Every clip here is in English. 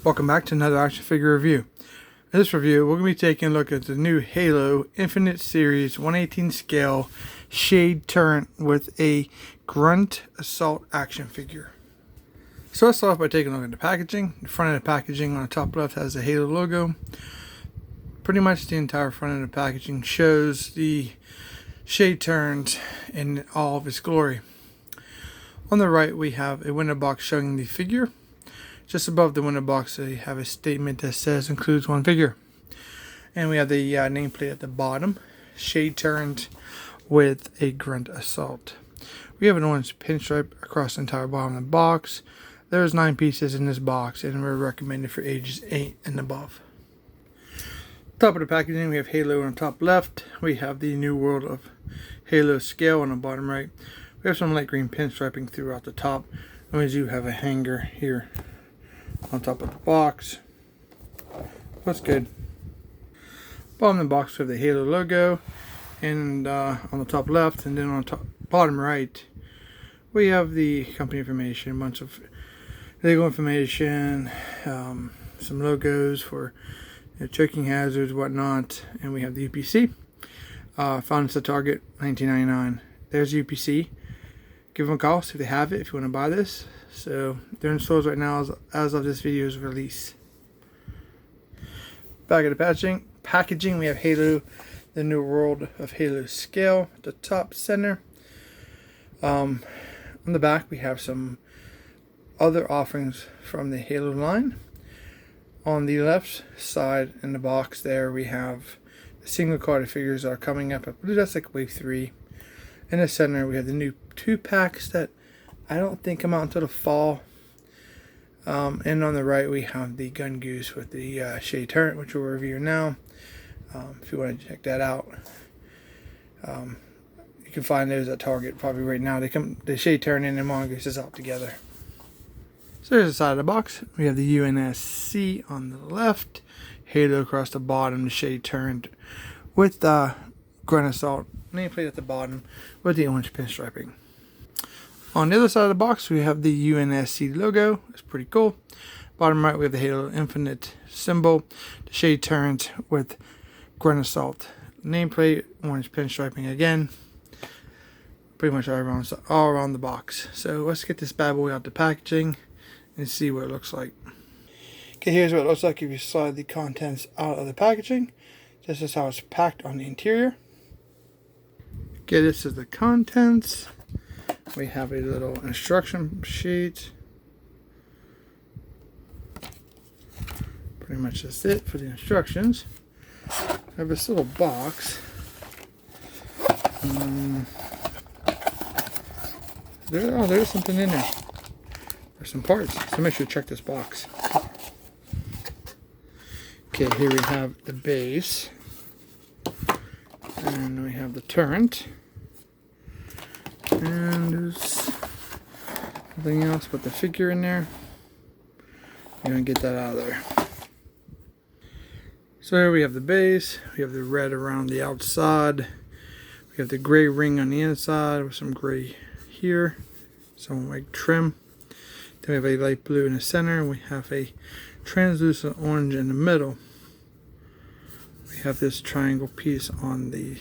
Welcome back to another action figure review. In this review, we're going to be taking a look at the new Halo Infinite Series 1/18 scale shade turret with a Grunt assault action figure. So let's start off by taking a look at the packaging. The front of the packaging on the top left has the Halo logo. Pretty much the entire front of the packaging shows the shade turret in all of its glory. On the right, we have a window box showing the figure. Just above the window box, they have a statement that says includes one figure. And we have the nameplate at the bottom, shade turret with a Grunt assault. We have an orange pinstripe across the entire bottom of the box. There's 9 pieces in this box, and we're recommended for ages 8 and above. Top of the packaging, we have Halo on the top left. We have the New World of Halo scale on the bottom right. We have some light green pinstriping throughout the top, and we do have a hanger here on top of the box. That's good. Bottom of the box we have the Halo logo, and on the top left, and then on the bottom right we have the company information, a bunch of legal information, some logos for choking hazards, whatnot, and we have the UPC. Found at Target, $19.99. There's UPC. Give them a call, see if they have it, if you want to buy this. So they're in stores right now as of this video's release. Back of the packaging, we have Halo, the New World of Halo scale at the top center. On the back, we have some other offerings from the Halo line. On the left side in the box there, we have the single carded figures that are coming up. I believe that's like wave 3. In the center, we have the new 2-packs that I don't think come out until the fall. And on the right, we have the Gun Goose with the shade turret, which we'll review now. If you want to check that out, you can find those at Target probably right now. The shade turret and the Mongoose is out together. So here's the side of the box. We have the UNSC on the left, Halo across the bottom, the shade turret with the Grunt assault nameplate at the bottom with the orange pinstriping. On the other side of the box, we have the UNSC logo. It's pretty cool. Bottom right, we have the Halo Infinite symbol, the shade turret with Grunt assault nameplate, orange pinstriping again. Pretty much all around the box. So let's get this bad boy out the packaging and see what it looks like. Okay, here's what it looks like if you slide the contents out of the packaging. This is how it's packed on the interior. Okay, this is the contents. We have a little instruction sheet. Pretty much that's it for the instructions. I have this little box. There's something in there. There's some parts. So make sure to check this box. Okay, here we have the base. And we have the turret. And there's nothing else but the figure in there. I'm going to get that out of there. So here we have the base. We have the red around the outside. We have the gray ring on the inside with some gray here. Some white trim. Then we have a light blue in the center. And we have a translucent orange in the middle. We have this triangle piece on the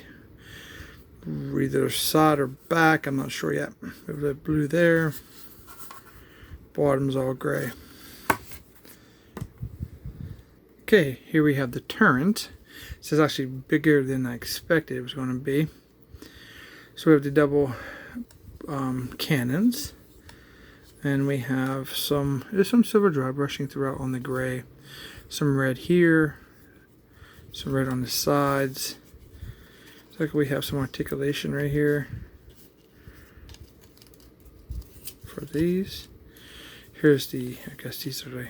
either side or back, I'm not sure yet. We have the blue there. Bottom's all gray. Okay, here we have the turret. This is actually bigger than I expected it was going to be. So we have the double cannons. And we have there's some silver dry brushing throughout on the gray. Some red here. Some red on the sides. Looks like we have some articulation right here for these. Here's I guess these are the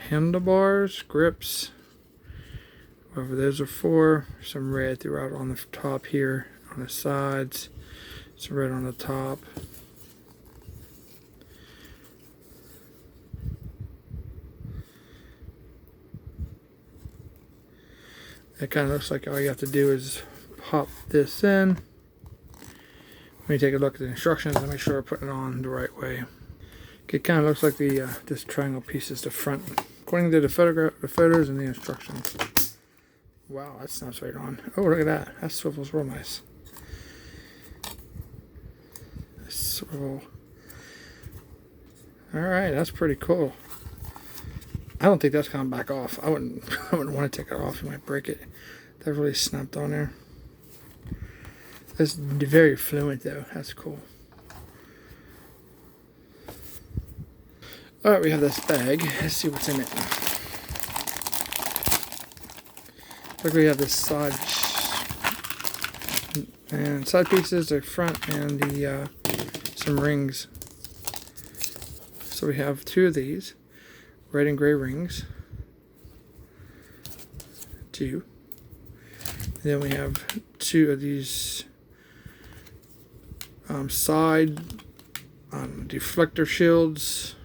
handlebars, grips, whatever those are for. Some red throughout on the top here, on the sides. Some red on the top. It kind of looks like all you have to do is pop this in. Let me take a look at the instructions and make sure I put it on the right way. It kind of looks like the this triangle piece is the front, according to the photos and the instructions. Wow, that snaps right on. Oh, look at that. That swivels real nice. Swivel. All right, that's pretty cool. I don't think that's coming back off. I wouldn't want to take it off. You might break it. That really snapped on there. That's very fluent though. That's cool. All right, we have this bag. Let's see what's in it. Look, we have this side and side pieces, the front, and the some rings. So we have two of these red and gray rings. Two. And then we have two of these side deflector shields.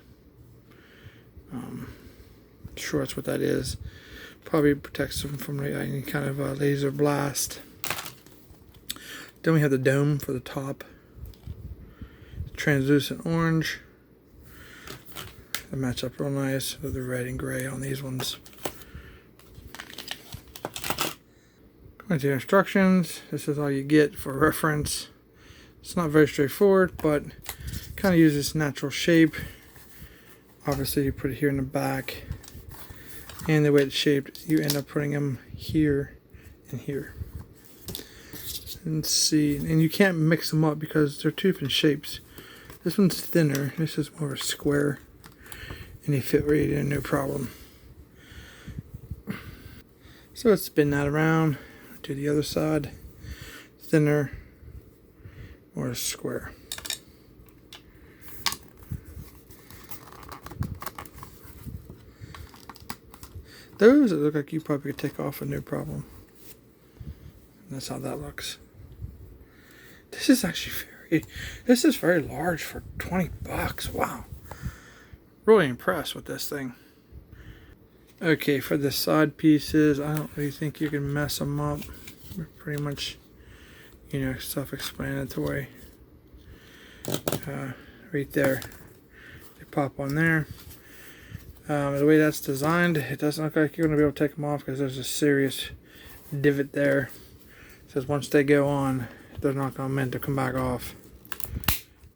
Sure, that's what that is. Probably protects them from any kind of laser blast. Then we have the dome for the top. Translucent orange. They match up real nice with the red and gray on these ones. Going to the instructions. This is all you get for reference. It's not very straightforward, but kind of uses natural shape. Obviously, you put it here in the back. And the way it's shaped, you end up putting them here and here. And see, and you can't mix them up because they're two different shapes. This one's thinner, this is more of a square, and they fit right in, no problem. So let's spin that around to the other side. Thinner, more square. Those look like you probably could take off with no problem. That's how that looks. This is actually very large for 20 bucks. Wow. Really impressed with this thing. Okay, for the side pieces, I don't really think you can mess them up. They're pretty much, self-explanatory. Right there. They pop on there. The way that's designed, it doesn't look like you're going to be able to take them off because there's a serious divot there. It says once they go on, they're not going to meant to come back off.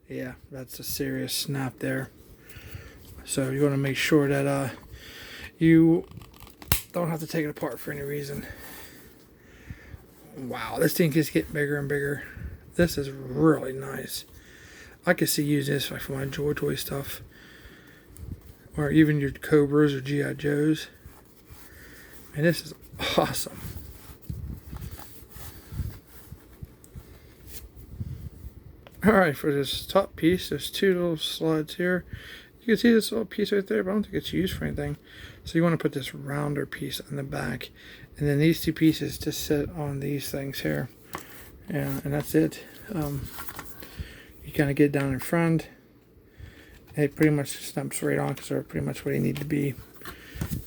Yeah, that's a serious snap there. So you want to make sure that you don't have to take it apart for any reason. Wow, this thing keeps getting bigger and bigger. This is really nice. I could see using this for my Toy stuff. Or even your Cobras or G.I. Joes. And this is awesome. Alright, for this top piece, there's two little slides here. You can see this little piece right there, but I don't think it's used for anything. So you want to put this rounder piece on the back. And then these two pieces just sit on these things here. Yeah, and that's it. You kind of get down in front. It pretty much snaps right on because they're pretty much where they need to be.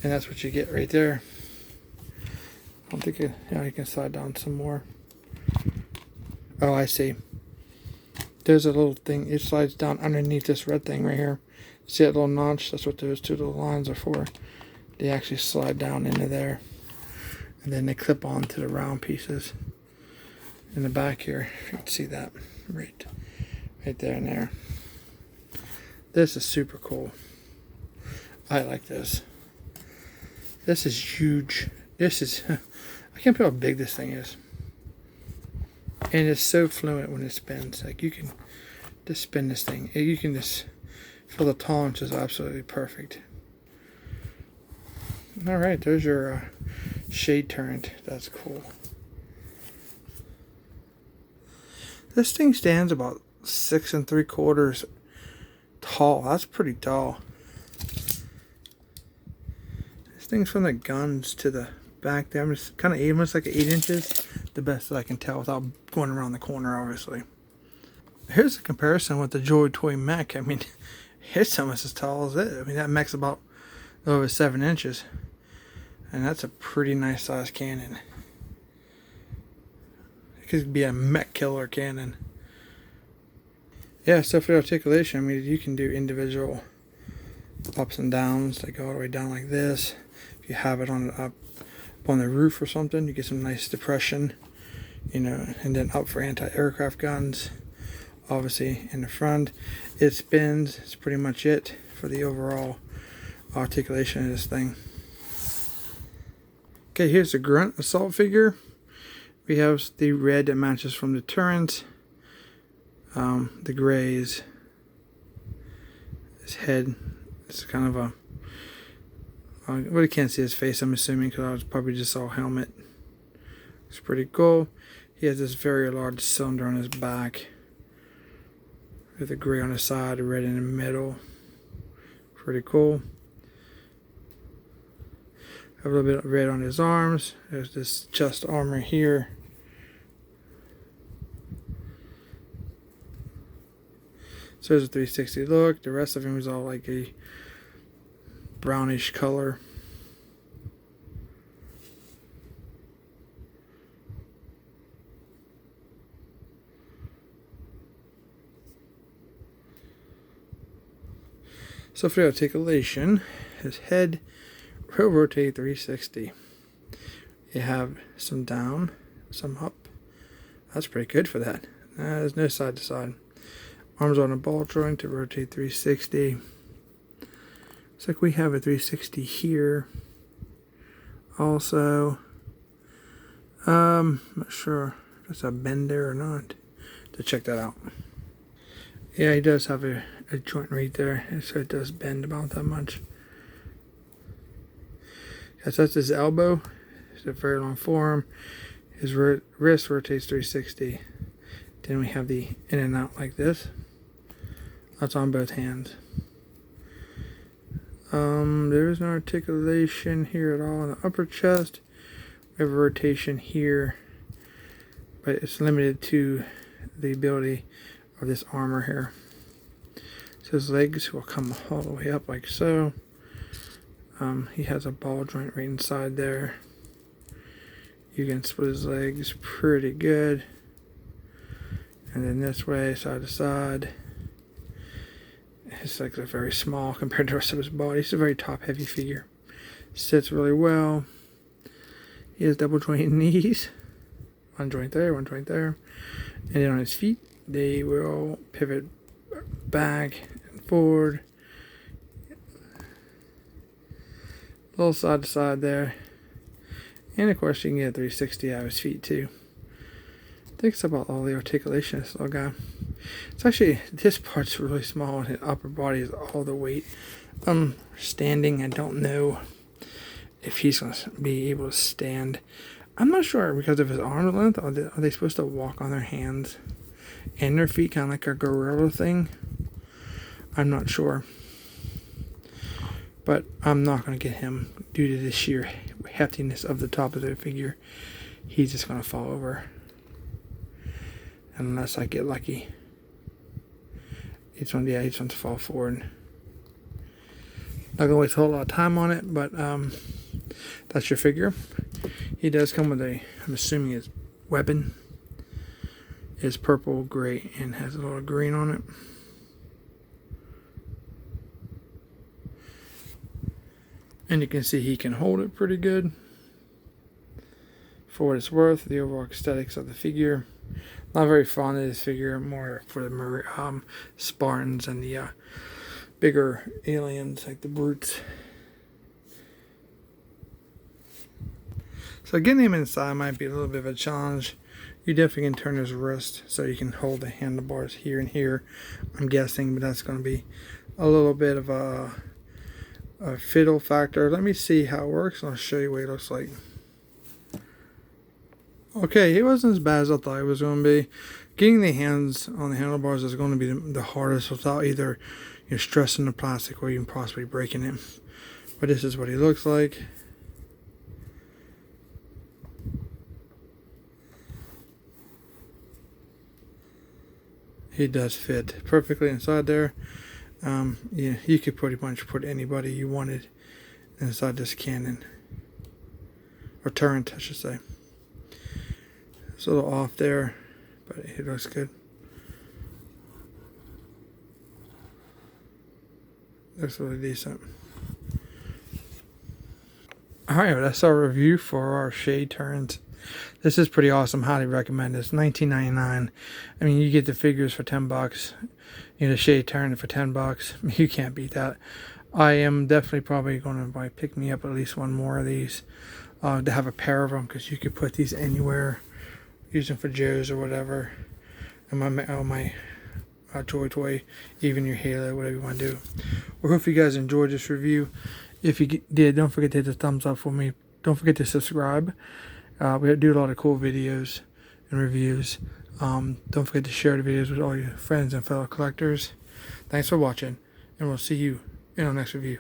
And that's what you get right there. I don't think you can slide down some more. Oh, I see. There's a little thing. It slides down underneath this red thing right here. See that little notch? That's what those two little lines are for. They actually slide down into there. And then they clip on to the round pieces in the back here. You can see that right there and there. This is super cool. I like this. This is huge. This is, I can't believe how big this thing is. And it's so fluent when it spins. Like you can just spin this thing. You can just feel the tolerance is absolutely perfect. All right, there's your shade turret. That's cool. This thing stands about 6 3/4 tall. That's pretty tall. This thing's from the guns to the back there. I'm just kind of almost like 8 inches. The best that I can tell without going around the corner, obviously. Here's a comparison with the Joy Toy mech. I mean, it's almost as tall as it. I mean, that mech's about over 7 inches. And that's a pretty nice size cannon. It could be a mech killer cannon. Yeah, so for articulation, I mean, you can do individual ups and downs. They go all the way down like this. If you have it on up on the roof or something, you get some nice depression, you know. And then up for anti-aircraft guns, obviously in the front. It spins. It's pretty much it for the overall articulation of this thing. Okay, here's the Grunt assault figure. We have the red that matches from the turret. The gray is his head. It's kind of a... well, you can't see his face, I'm assuming, because I was probably just all helmet. It's pretty cool. He has this very large cylinder on his back, with the gray on the side, the red in the middle. Pretty cool. Have a little bit of red on his arms. There's this chest armor here. So there's a 360 look. The rest of him is all like a brownish color. So for the articulation, his head will rotate 360. You have some down, some up. That's pretty good for that. There's no side to side. Arms on a ball joint to rotate 360. Looks like we have a 360 here. Also, not sure if that's a bend there or not. To check that out. Yeah, he does have a joint right there, so it does bend about that much. Yes, that's his elbow. It's a very long forearm. His wrist rotates 360. Then we have the in and out like this. That's on both hands. There is no articulation here at all in the upper chest. We have a rotation here, but it's limited to the ability of this armor here. So his legs will come all the way up like so. He has a ball joint right inside there. You can split his legs pretty good. And then this way, side to side. His legs are very small compared to the rest of his body. He's a very top-heavy figure. Sits really well. He has double jointed knees. One joint there, one joint there. And then on his feet, they will pivot back and forward. A little side to side there. And of course, you can get a 360 out of his feet too. I think it's about all the articulation of this little guy. It's actually, this part's really small, and his upper body is all the weight. Standing, I don't know if he's going to be able to stand. I'm not sure because of his arm length. Are they supposed to walk on their hands and their feet, kind of like a gorilla thing? I'm not sure. But I'm not going to get him due to the sheer heftiness of the top of the figure. He's just going to fall over. Unless I get lucky. Each one to fall forward. Not gonna waste a whole lot of time on it, but that's your figure. He does come with a, I'm assuming his weapon is purple, gray, and has a little green on it. And you can see he can hold it pretty good. For what it's worth, the overall aesthetics of the figure. Not very fond of this figure, more for the Spartans and the bigger aliens like the brutes. So getting him inside might be a little bit of a challenge. You definitely can turn his wrist so you can hold the handlebars here and here, I'm guessing, but that's going to be a little bit of a fiddle factor. Let me see how it works and I'll show you what it looks like. Okay, it wasn't as bad as I thought it was going to be. Getting the hands on the handlebars is going to be the hardest without either stressing the plastic or even possibly breaking it. But this is what he looks like. He does fit perfectly inside there. Yeah, you could pretty much put anybody you wanted inside this cannon. Or turret, I should say. It's a little off there, but it looks good. Looks really decent. Alright, that's our review for our shade turns. This is pretty awesome. Highly recommend this. $19.99. I mean, you get the figures for $10. You know, shade turn for $10. You can't beat that. I am definitely probably going to pick me up at least one more of these to have a pair of them, because you could put these anywhere. Use them for Joe's or whatever. And my toy, even your Halo, whatever you want to do. Well, hope you guys enjoyed this review. If you did, don't forget to hit the thumbs up for me. Don't forget to subscribe. We do a lot of cool videos and reviews. Don't forget to share the videos with all your friends and fellow collectors. Thanks for watching, and we'll see you in our next review.